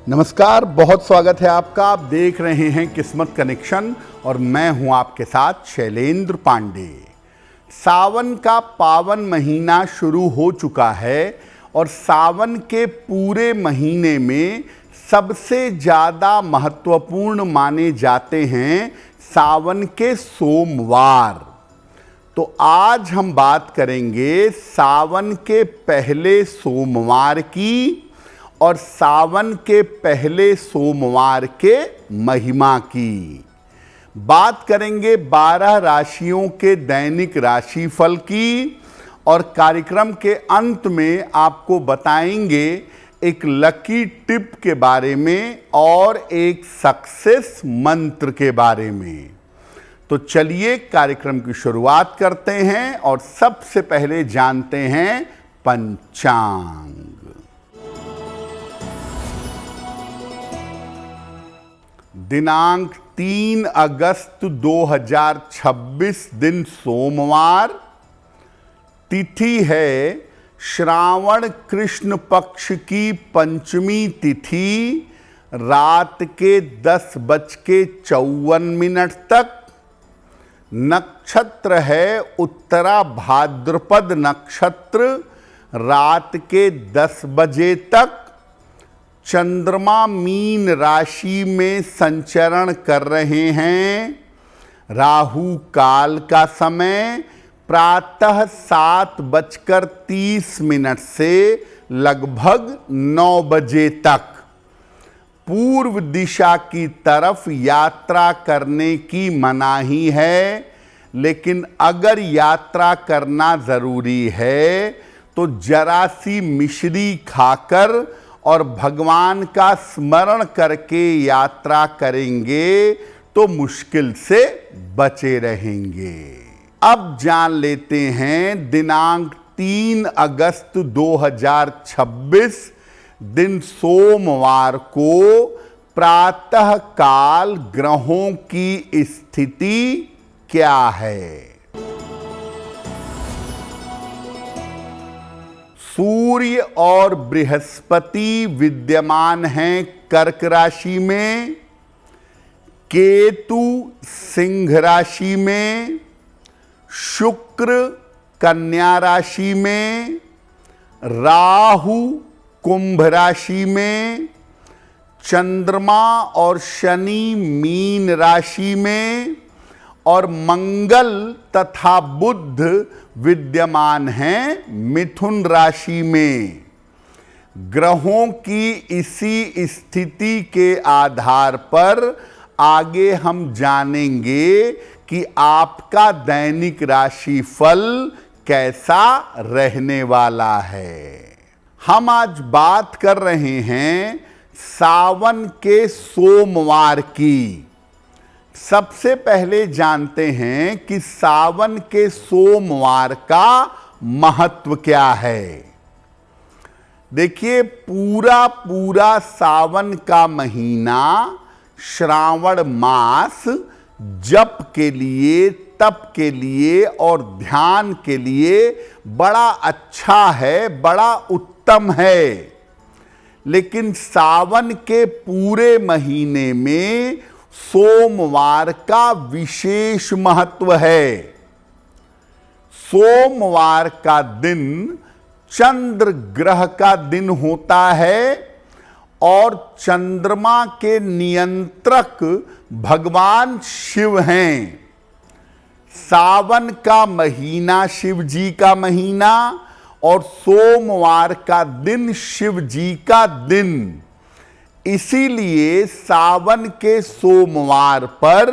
नमस्कार, बहुत स्वागत है आपका। आप देख रहे हैं किस्मत कनेक्शन और मैं हूं आपके साथ शैलेंद्र पांडे। सावन का पावन महीना शुरू हो चुका है और सावन के पूरे महीने में सबसे ज़्यादा महत्वपूर्ण माने जाते हैं सावन के सोमवार। तो आज हम बात करेंगे सावन के पहले सोमवार की और सावन के पहले सोमवार के महिमा की। बात करेंगे 12 राशियों के दैनिक राशिफल की और कार्यक्रम के अंत में आपको बताएंगे एक लकी टिप के बारे में और एक सक्सेस मंत्र के बारे में। तो चलिए कार्यक्रम की शुरुआत करते हैं और सबसे पहले जानते हैं पंचांग। दिनांक 3 अगस्त 2026 दिन सोमवार। तिथि है श्रावण कृष्ण पक्ष की पंचमी तिथि, रात के 10:54 तक। नक्षत्र है उत्तरा भाद्रपद नक्षत्र, रात के 10 बजे तक। चंद्रमा मीन राशि में संचरण कर रहे हैं। राहु काल का समय प्रातः 7:30 से लगभग 9 बजे तक। पूर्व दिशा की तरफ यात्रा करने की मनाही है, लेकिन अगर यात्रा करना जरूरी है तो जरा सी मिश्री खाकर और भगवान का स्मरण करके यात्रा करेंगे तो मुश्किल से बचे रहेंगे। अब जान लेते हैं दिनांक 3 अगस्त 2026 दिन सोमवार को प्रातः काल ग्रहों की स्थिति क्या है। सूर्य और बृहस्पति विद्यमान हैं कर्क राशि में, केतु सिंह राशि में, शुक्र कन्या राशि में, राहु कुंभ राशि में, चंद्रमा और शनि मीन राशि में और मंगल तथा बुध विद्यमान हैं मिथुन राशि में। ग्रहों की इसी स्थिति के आधार पर आगे हम जानेंगे कि आपका दैनिक राशिफल कैसा रहने वाला है। हम आज बात कर रहे हैं सावन के सोमवार की। सबसे पहले जानते हैं कि सावन के सोमवार का महत्व क्या है। देखिए, पूरा सावन का महीना श्रावण मास जप के लिए, तप के लिए और ध्यान के लिए बड़ा अच्छा है, बड़ा उत्तम है। लेकिन सावन के पूरे महीने में सोमवार का विशेष महत्व है। सोमवार का दिन चंद्र ग्रह का दिन होता है और चंद्रमा के नियंत्रक भगवान शिव हैं। सावन का महीना शिव जी का महीना और सोमवार का दिन शिव जी का दिन। इसीलिए सावन के सोमवार पर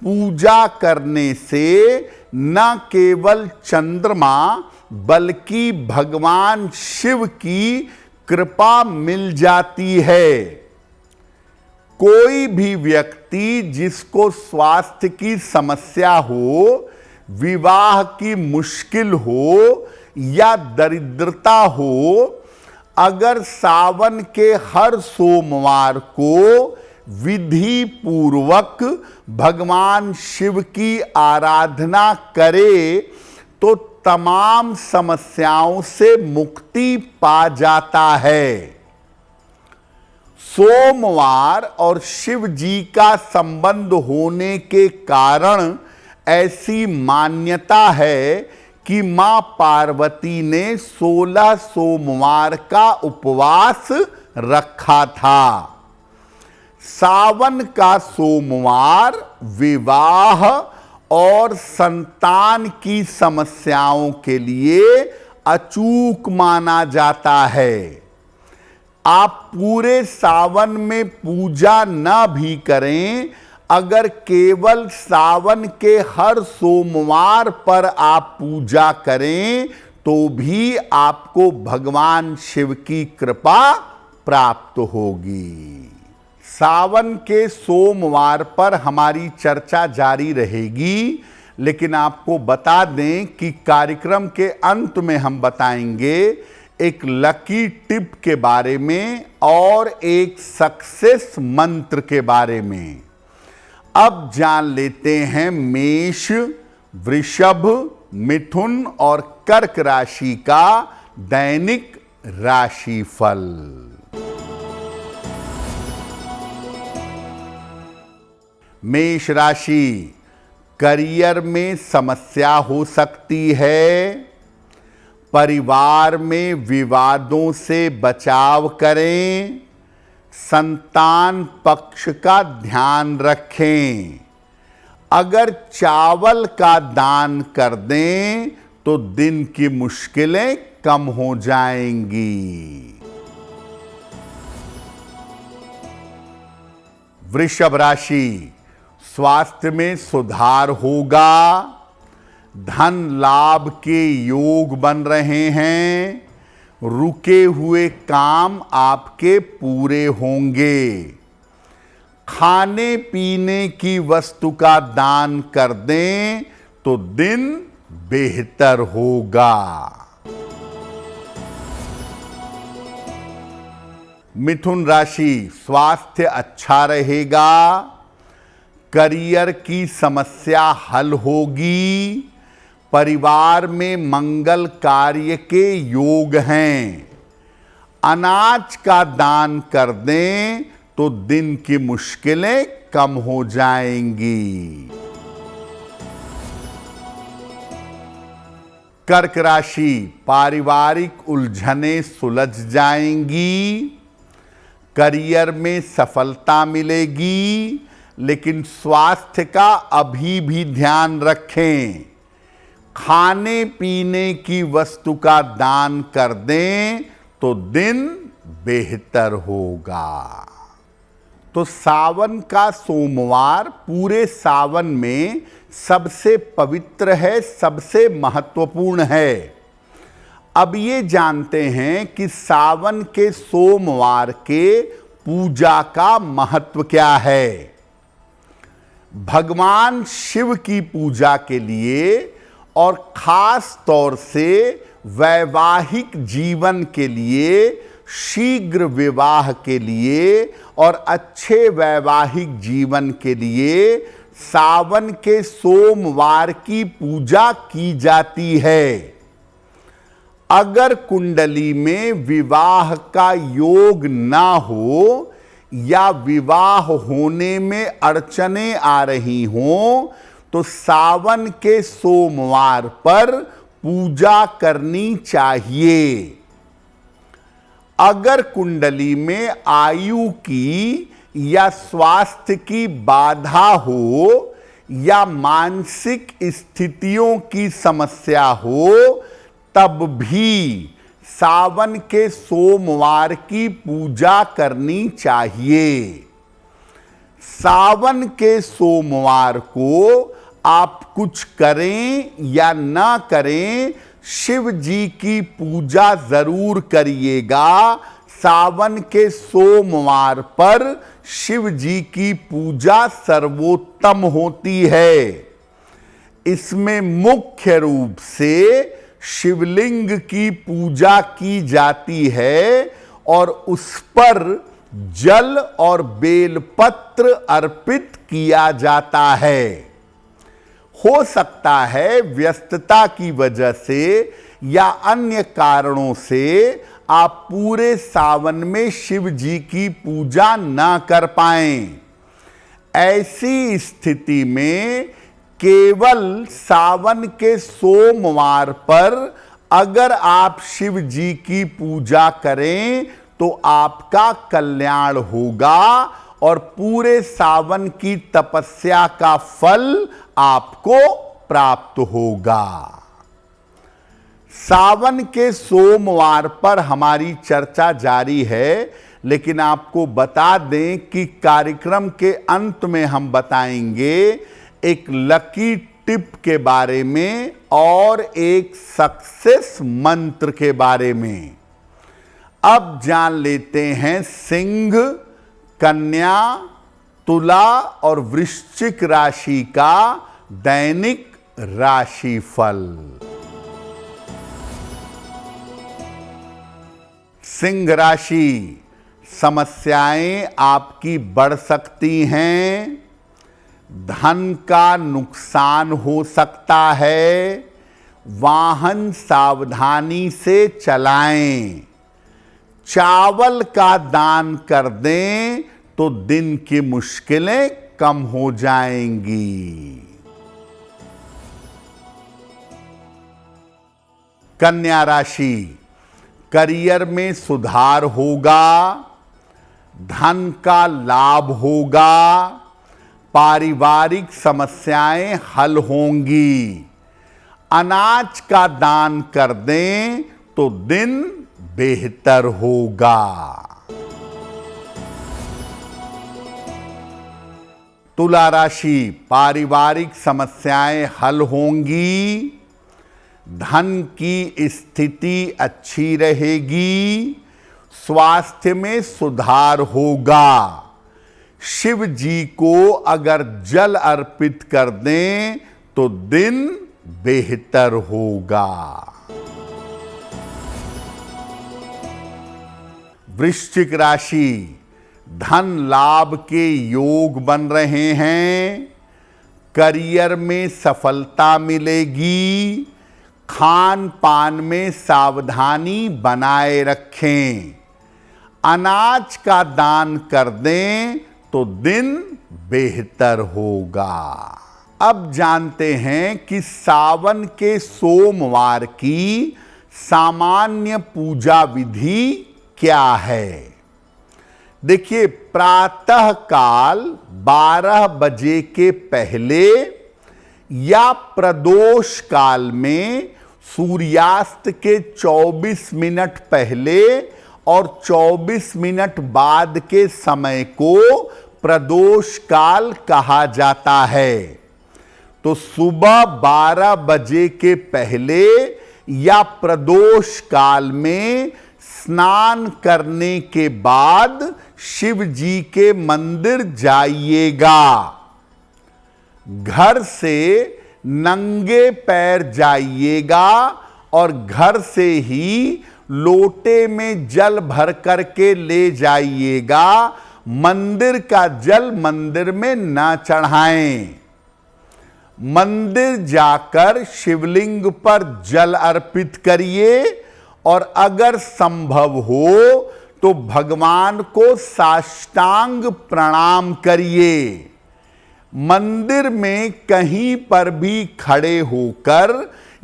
पूजा करने से न केवल चंद्रमा बल्कि भगवान शिव की कृपा मिल जाती है। कोई भी व्यक्ति जिसको स्वास्थ्य की समस्या हो, विवाह की मुश्किल हो या दरिद्रता हो, अगर सावन के हर सोमवार को विधि पूर्वक भगवान शिव की आराधना करे तो तमाम समस्याओं से मुक्ति पा जाता है। सोमवार और शिव जी का संबंध होने के कारण ऐसी मान्यता है कि मां पार्वती ने 16 सोमवार का उपवास रखा था। सावन का सोमवार विवाह और संतान की समस्याओं के लिए अचूक माना जाता है। आप पूरे सावन में पूजा न भी करें, अगर केवल सावन के हर सोमवार पर आप पूजा करें तो भी आपको भगवान शिव की कृपा प्राप्त होगी। सावन के सोमवार पर हमारी चर्चा जारी रहेगी, लेकिन आपको बता दें कि कार्यक्रम के अंत में हम बताएंगे एक लकी टिप के बारे में और एक सक्सेस मंत्र के बारे में। अब जान लेते हैं मेष, वृषभ, मिथुन और कर्क राशि का दैनिक राशिफल। मेष राशि, करियर में समस्या हो सकती है। परिवार में विवादों से बचाव करें। संतान पक्ष का ध्यान रखें। अगर चावल का दान कर दें तो दिन की मुश्किलें कम हो जाएंगी। वृषभ राशि, स्वास्थ्य में सुधार होगा। धन लाभ के योग बन रहे हैं। रुके हुए काम आपके पूरे होंगे। खाने पीने की वस्तु का दान कर दें तो दिन बेहतर होगा। मिथुन राशि, स्वास्थ्य अच्छा रहेगा। करियर की समस्या हल होगी। परिवार में मंगल कार्य के योग हैं। अनाज का दान कर दें तो दिन की मुश्किलें कम हो जाएंगी। कर्क राशि, पारिवारिक उलझनें सुलझ जाएंगी। करियर में सफलता मिलेगी, लेकिन स्वास्थ्य का अभी भी ध्यान रखें। खाने पीने की वस्तु का दान कर दें तो दिन बेहतर होगा। तो सावन का सोमवार पूरे सावन में सबसे पवित्र है, सबसे महत्वपूर्ण है। अब ये जानते हैं कि सावन के सोमवार के पूजा का महत्व क्या है। भगवान शिव की पूजा के लिए और खास तौर से वैवाहिक जीवन के लिए, शीघ्र विवाह के लिए और अच्छे वैवाहिक जीवन के लिए सावन के सोमवार की पूजा की जाती है। अगर कुंडली में विवाह का योग ना हो या विवाह होने में अड़चनें आ रही हों तो सावन के सोमवार पर पूजा करनी चाहिए। अगर कुंडली में आयु की या स्वास्थ्य की बाधा हो या मानसिक स्थितियों की समस्या हो, तब भी सावन के सोमवार की पूजा करनी चाहिए। सावन के सोमवार को आप कुछ करें या ना करें, शिव जी की पूजा जरूर करिएगा। सावन के सोमवार पर शिव जी की पूजा सर्वोत्तम होती है। इसमें मुख्य रूप से शिवलिंग की पूजा की जाती है और उस पर जल और बेलपत्र अर्पित किया जाता है। हो सकता है व्यस्तता की वजह से या अन्य कारणों से आप पूरे सावन में शिव जी की पूजा ना कर पाएं। ऐसी स्थिति में केवल सावन के सोमवार पर अगर आप शिव जी की पूजा करें तो आपका कल्याण होगा और पूरे सावन की तपस्या का फल आपको प्राप्त होगा। सावन के सोमवार पर हमारी चर्चा जारी है, लेकिन आपको बता दें कि कार्यक्रम के अंत में हम बताएंगे एक लकी टिप के बारे में और एक सक्सेस मंत्र के बारे में। अब जान लेते हैं सिंह, कन्या, तुला और वृश्चिक राशि का दैनिक राशिफल। सिंह राशि, समस्याएं आपकी बढ़ सकती हैं, धन का नुकसान हो सकता है, वाहन सावधानी से चलाएं, चावल का दान कर दें तो दिन की मुश्किलें कम हो जाएंगी। कन्या राशि, करियर में सुधार होगा, धन का लाभ होगा, पारिवारिक समस्याएं हल होंगी, अनाज का दान कर दें तो दिन बेहतर होगा। तुला राशि, पारिवारिक समस्याएं हल होंगी, धन की स्थिति अच्छी रहेगी, स्वास्थ्य में सुधार होगा। शिव जी को अगर जल अर्पित कर दें तो दिन बेहतर होगा। वृश्चिक राशि, धन लाभ के योग बन रहे हैं, करियर में सफलता मिलेगी, खान पान में सावधानी बनाए रखें, अनाज का दान कर दें तो दिन बेहतर होगा। अब जानते हैं कि सावन के सोमवार की सामान्य पूजा विधि क्या है। देखिए, प्रातः काल 12 बजे के पहले या प्रदोष काल में सूर्यास्त के 24 मिनट पहले और 24 मिनट बाद के समय को प्रदोष काल कहा जाता है। तो सुबह 12 बजे के पहले या प्रदोष काल में स्नान करने के बाद शिव जी के मंदिर जाइएगा। घर से नंगे पैर जाइएगा और घर से ही लोटे में जल भर करके ले जाइएगा। मंदिर का जल मंदिर में ना चढ़ाएं। मंदिर जाकर शिवलिंग पर जल अर्पित करिए और अगर संभव हो तो भगवान को साष्टांग प्रणाम करिए। मंदिर में कहीं पर भी खड़े होकर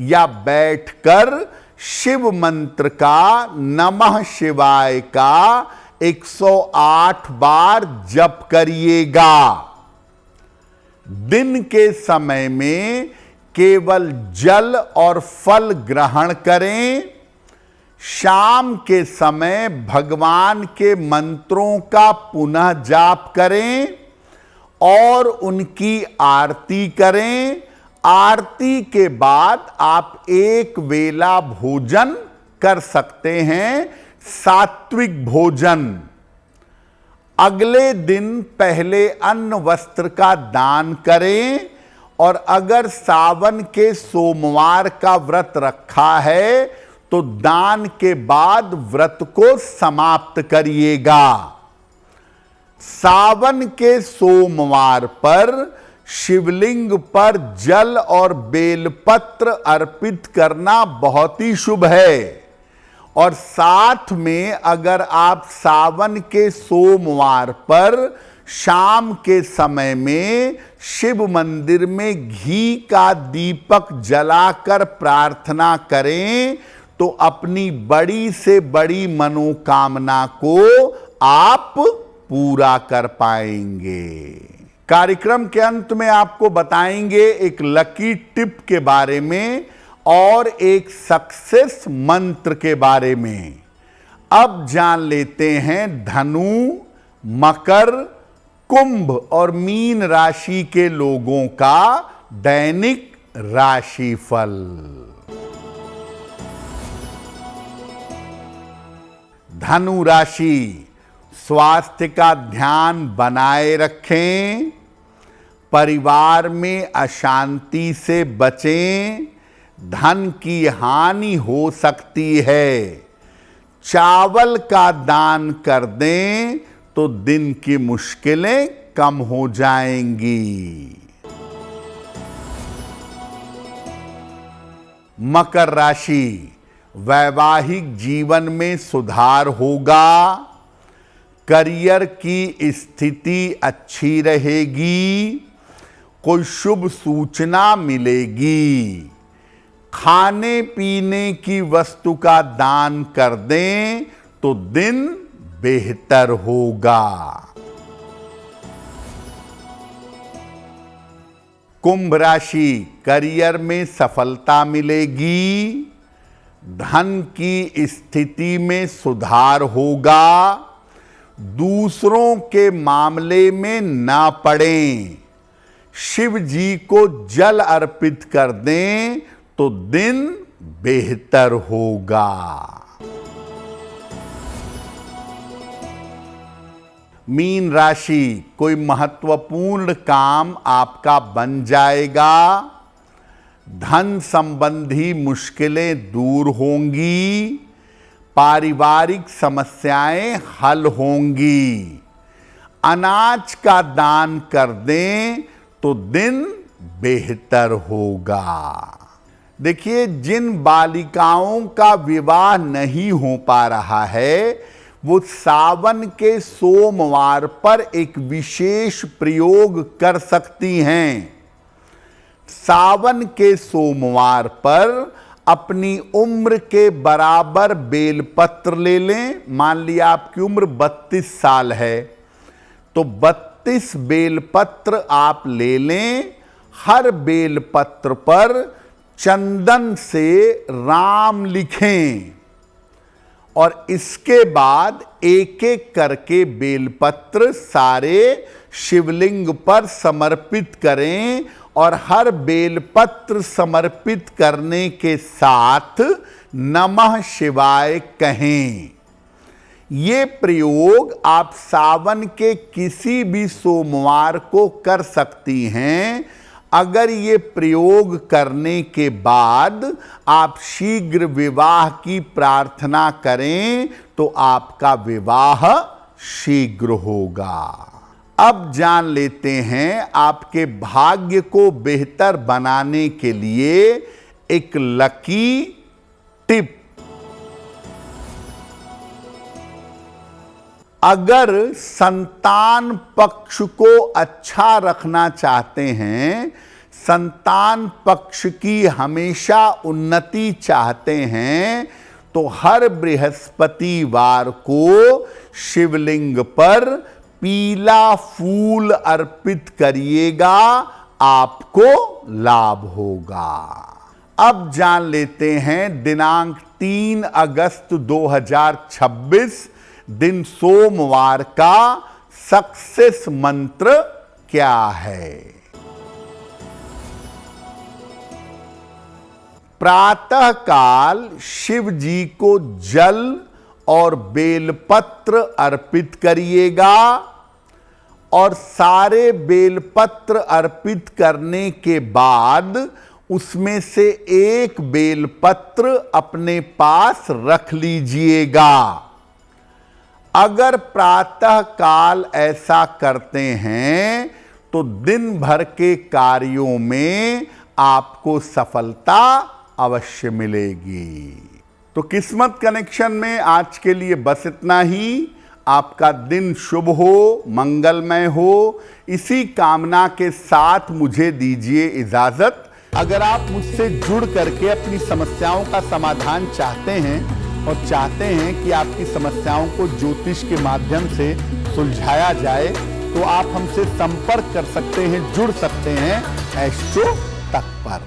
या बैठकर शिव मंत्र का नमः शिवाय का 108 बार जप करिएगा। दिन के समय में केवल जल और फल ग्रहण करें। शाम के समय भगवान के मंत्रों का पुनः जाप करें और उनकी आरती करें। आरती के बाद आप एक वेला भोजन कर सकते हैं, सात्विक भोजन। अगले दिन पहले अन्न वस्त्र का दान करें और अगर सावन के सोमवार का व्रत रखा है तो दान के बाद व्रत को समाप्त करिएगा। सावन के सोमवार पर शिवलिंग पर जल और बेलपत्र अर्पित करना बहुत ही शुभ है और साथ में अगर आप सावन के सोमवार पर शाम के समय में शिव मंदिर में घी का दीपक जलाकर प्रार्थना करें तो अपनी बड़ी से बड़ी मनोकामना को आप पूरा कर पाएंगे। कार्यक्रम के अंत में आपको बताएंगे एक लकी टिप के बारे में और एक सक्सेस मंत्र के बारे में। अब जान लेते हैं धनु, मकर, कुंभ और मीन राशि के लोगों का दैनिक राशिफल। धनु राशि, स्वास्थ्य का ध्यान बनाए रखें, परिवार में अशांति से बचें, धन की हानि हो सकती है। चावल का दान कर दें तो दिन की मुश्किलें कम हो जाएंगी। मकर राशि, वैवाहिक जीवन में सुधार होगा, करियर की स्थिति अच्छी रहेगी, कोई शुभ सूचना मिलेगी। खाने पीने की वस्तु का दान कर दें तो दिन बेहतर होगा। कुंभ राशि, करियर में सफलता मिलेगी, धन की स्थिति में सुधार होगा, दूसरों के मामले में ना पड़ें, शिव जी को जल अर्पित कर दें तो दिन बेहतर होगा। मीन राशि, कोई महत्वपूर्ण काम आपका बन जाएगा, धन संबंधी मुश्किलें दूर होंगी, पारिवारिक समस्याएं हल होंगी। अनाज का दान कर दें तो दिन बेहतर होगा। देखिए, जिन बालिकाओं का विवाह नहीं हो पा रहा है वो सावन के सोमवार पर एक विशेष प्रयोग कर सकती हैं। सावन के सोमवार पर अपनी उम्र के बराबर बेलपत्र ले लें। मान लिया आपकी उम्र 32 साल है तो 32 बेलपत्र आप ले लें। हर बेलपत्र पर चंदन से राम लिखें और इसके बाद एक एक करके बेलपत्र सारे शिवलिंग पर समर्पित करें और हर बेलपत्र समर्पित करने के साथ नमः शिवाय कहें। ये प्रयोग आप सावन के किसी भी सोमवार को कर सकती हैं। अगर ये प्रयोग करने के बाद आप शीघ्र विवाह की प्रार्थना करें तो आपका विवाह शीघ्र होगा। अब जान लेते हैं आपके भाग्य को बेहतर बनाने के लिए एक लकी टिप। अगर संतान पक्ष को अच्छा रखना चाहते हैं, संतान पक्ष की हमेशा उन्नति चाहते हैं तो हर बृहस्पतिवार को शिवलिंग पर पीला फूल अर्पित करिएगा, आपको लाभ होगा। अब जान लेते हैं दिनांक 3 अगस्त 2026 दिन सोमवार का सक्सेस मंत्र क्या है। प्रातः काल शिव जी को जल और बेलपत्र अर्पित करिएगा और सारे बेलपत्र अर्पित करने के बाद उसमें से एक बेलपत्र अपने पास रख लीजिएगा। अगर प्रातः काल ऐसा करते हैं तो दिन भर के कार्यों में आपको सफलता अवश्य मिलेगी। तो किस्मत कनेक्शन में आज के लिए बस इतना ही। आपका दिन शुभ हो, मंगलमय हो, इसी कामना के साथ मुझे दीजिए इजाजत। अगर आप मुझसे जुड़ करके अपनी समस्याओं का समाधान चाहते हैं और चाहते हैं कि आपकी समस्याओं को ज्योतिष के माध्यम से सुलझाया जाए, तो आप हमसे संपर्क कर सकते हैं, जुड़ सकते हैं एस्ट्रो तक पर।